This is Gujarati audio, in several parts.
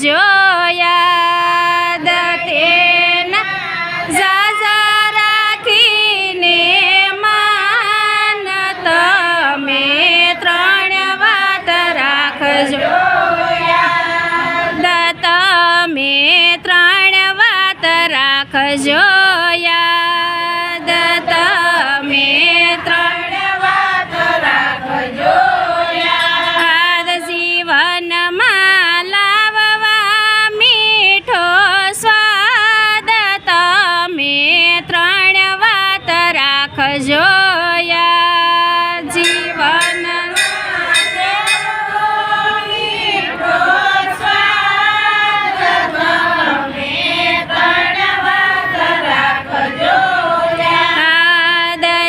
રાખજો યાદ તેના ઝાઝા રાખીને માન તમે ત્રણ વાત રાખજો યાદ તમે ત્રણ વાત રાખજો યાદ તમે ત્રણ વાત રાખજો યાદ જીવનમાં લાવવા મીઠો સ્વાદ તમે ત્રણ વાત રાખજો યાદ જીવન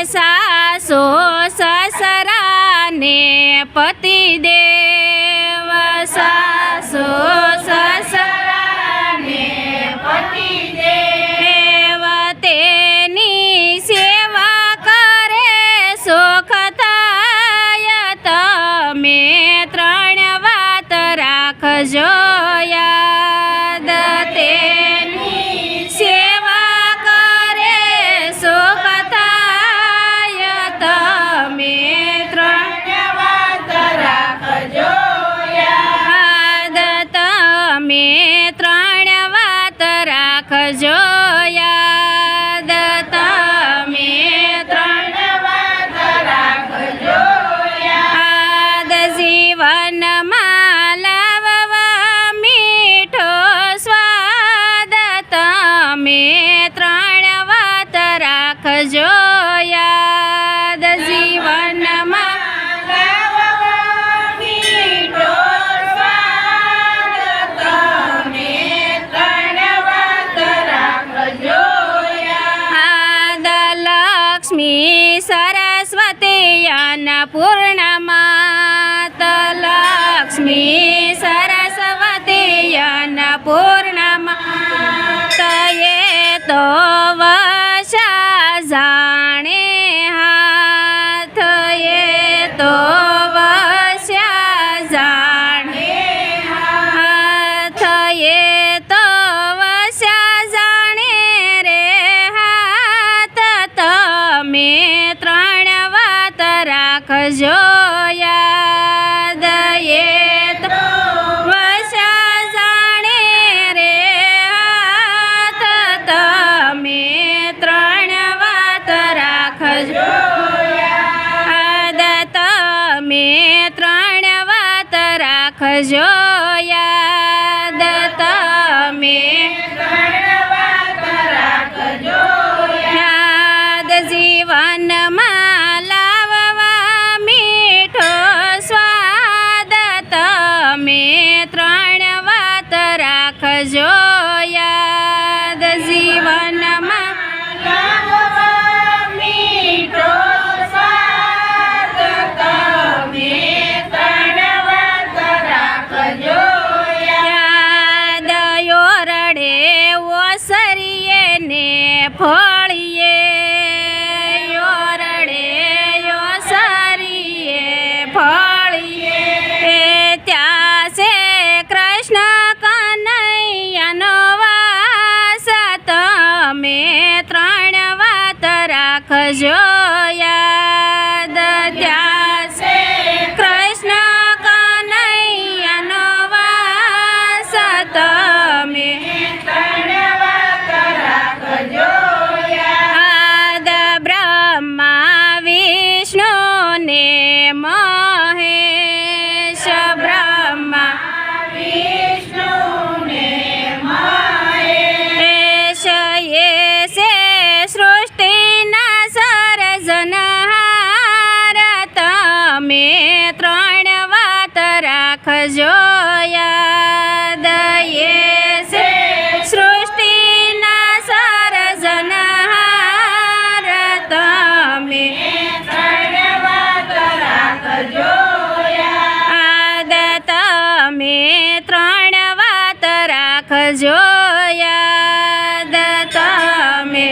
સાસો સસરાને પતિદેવ સાસો સસરાને પતિદેવ તેની સેવા કરે સુખ થાય તમે ત્રણ વાત રાખજો યાદ તેની સેવા કરે સુખ થાય તમે ત્રણ વાત રાખજો યાદ તમે ત્રણ વાત રાખજો યાદ તમે ત્રણ વાત રાખજો યાદ જીવનમાં લાવવા મીઠો સ્વાદ તમે ત્રણ વાત રાખજો યાદ જીવનમાં લાવવા મીઠો સ્વાદ તમે ત્રણ વાત રાખજો યાદ લક્ષ્મી સરસ્વતી અન્નપૂર્ણામાં લક્ષ્મી સરસ્વતી અન્નપૂર્ણામાં તયે તો વશા જાણે હાથ એ તો વશ્યા જાણે હાથ એ તો વશ્યા જાણે રે હાથ તમે ત્રણ વાત રાખજો યાદ એ તો વશ્યા જાણે રે હાથ તમે ત્રણ વાત રાખજો યાદ તમે ત્રણ વાત રાખજો યાદ તમે ત્રણ વાત રાખજો યાદ જીવનમાં લાવવા મીઠો સ્વાદ તમે ત્રણ વાત રાખજો યાદ જીવનમાં લાવવા મીઠો સ્વાદ તમે ત્રણ વાત રાખજો યાદ યોરડે ઓસરીએ ને ફળીએ યોરડે ઓસરીએ ફળીએ ત્યાં છે કૃષ્ણ કનૈયાનો વાસ તમે ત્રણ વાત રાખજો યાદ ત્યાં છે કૃષ્ણ કનૈયાનો વાસ તમે ત્રણ વાત રાખજો યાદ બ્રહ્મા વિષ્ણુ ને મહેશ બ્રહ્મા વિષ્ણુ ને મહેશ એ છે સૃષ્ટિના સર્જનહાર તમે ત્રણ વાત રાખજો યાદ એ છે સૃષ્ટિના સર્જનહાર તમે ત્રણ વાત રાખજો યાદ તમે ત્રણ વાત રાખજો યાદ તમે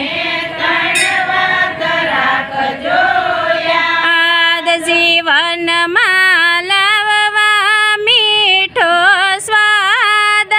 ત્રણ વાત રાખજો યાદ જીવનમાં લાવવા મીઠો સ્વાદ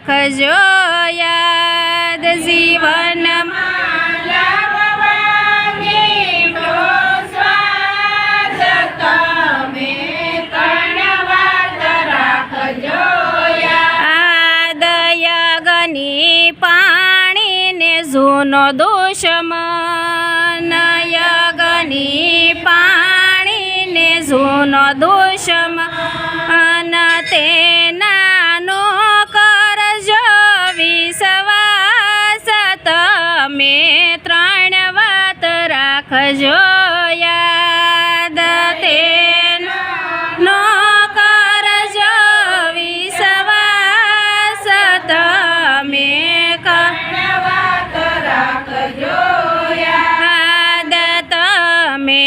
રાખજો યાદ જીવનમાં લાવવા મીઠો સ્વાદ તમે ત્રણ વાત રાખજો યાદ યગની પાણીને જૂનો દુશ્મન યગની પાણીને જૂનો દુશ્મન તેનાનો કરજો વિશ્વાસ તમે ત્રણ વાત રાખજો યાદ તેનો કરજો વિશ્વાસ તમે ત્રણ વાત રાખજો યાદ તમે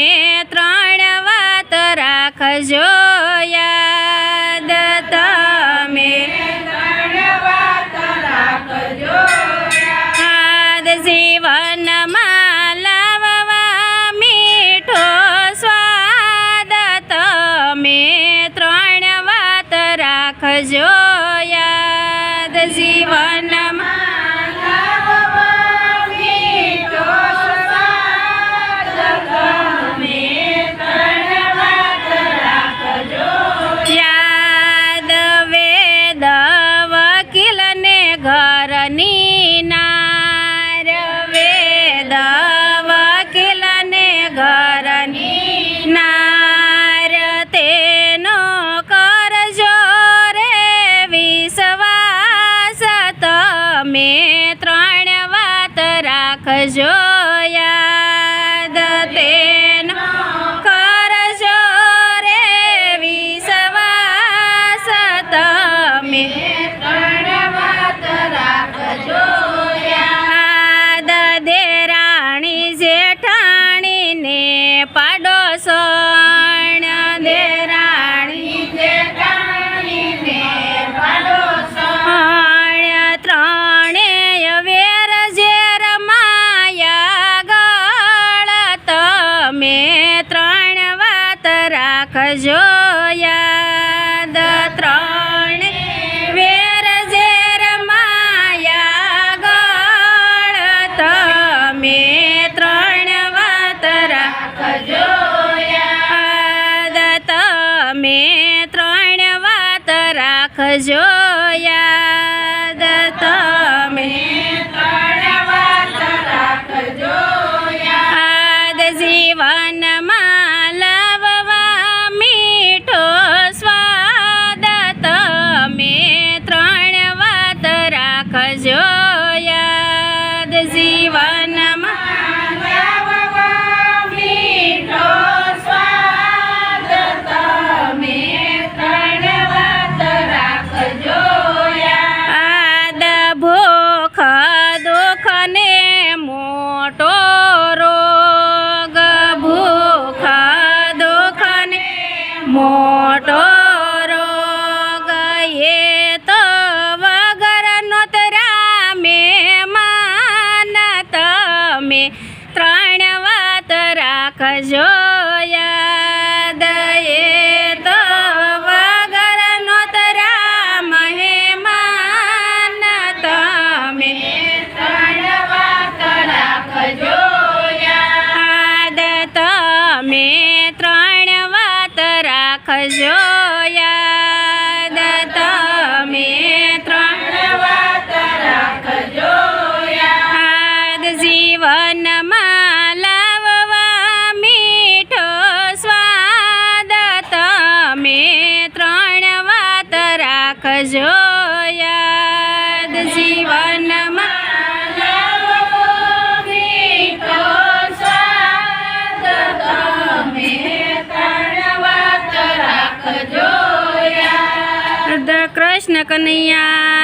ત્રણ વાત રાખજો યાદ તમે ત્રણ વાત રાખજો યાદ જીવનમાં લાવવા મીઠો સ્વાદ તમે ત્રણ વાત રાખજો યાદ જીવનમાં લાવવા મીઠો સ્વાદ તમે ત્રણ વાત રાખજો યાદ વેદ વકીલને ઘરની નાર વેદ વકીલને ઘરની નાર તેનો કરજો રે વિશ્વાસ તમે ત્રણ વાત રાખજો યાદ તેનો કરજો રે વિશ્વાસ તમે ત્રણ વાત રાખજો યાદ દેરાણી જેઠાણીને પાડોશણ દેરાણી જેઠાણીને પાડોશણ ત્રણેય વેર ઝેર માયા ગળ તમે ત્રણ વાત રાખજો યાદ ત્રણ વેર ઝેર માયા ગળ તમે ત્રણ વાત રાખજો યાદ તમે ત્રણ વાત રાખજો યાદ તમે ત્રણ વાત રાખજો યાદ જીવનમાં લાવવા મીઠો સ્વાદ તમે ત્રણ વાત રાખજો યાદ જીવનમાં લાવવા મીઠો સ્વાદ તમે ત્રણ વાત રાખજો યાદ ભૂખ દુઃખ ને મોટો રોગ ભૂખ દુઃખ ને મોટો રોગ એ તો વગર નોતરા મેમાન તમે ત્રણ વાત રાખજો યાદ એ તો વગર નોતરા મહેમાન તમે ત્રણ વાત રાખજો યાદ તમે ત્રણ વાત રાખજો યાદ તમે ત્રણ વાત રાખજો યાદ જીવનમાં લાવવા મીઠો સ્વાદ તમે ત્રણ વાત રાખજો યાદ જીવનમાં લાવવા મીઠો સ્વાદ તમે ત્રણ વાત રાખજો યાદ કૃષ્ણ કનૈયા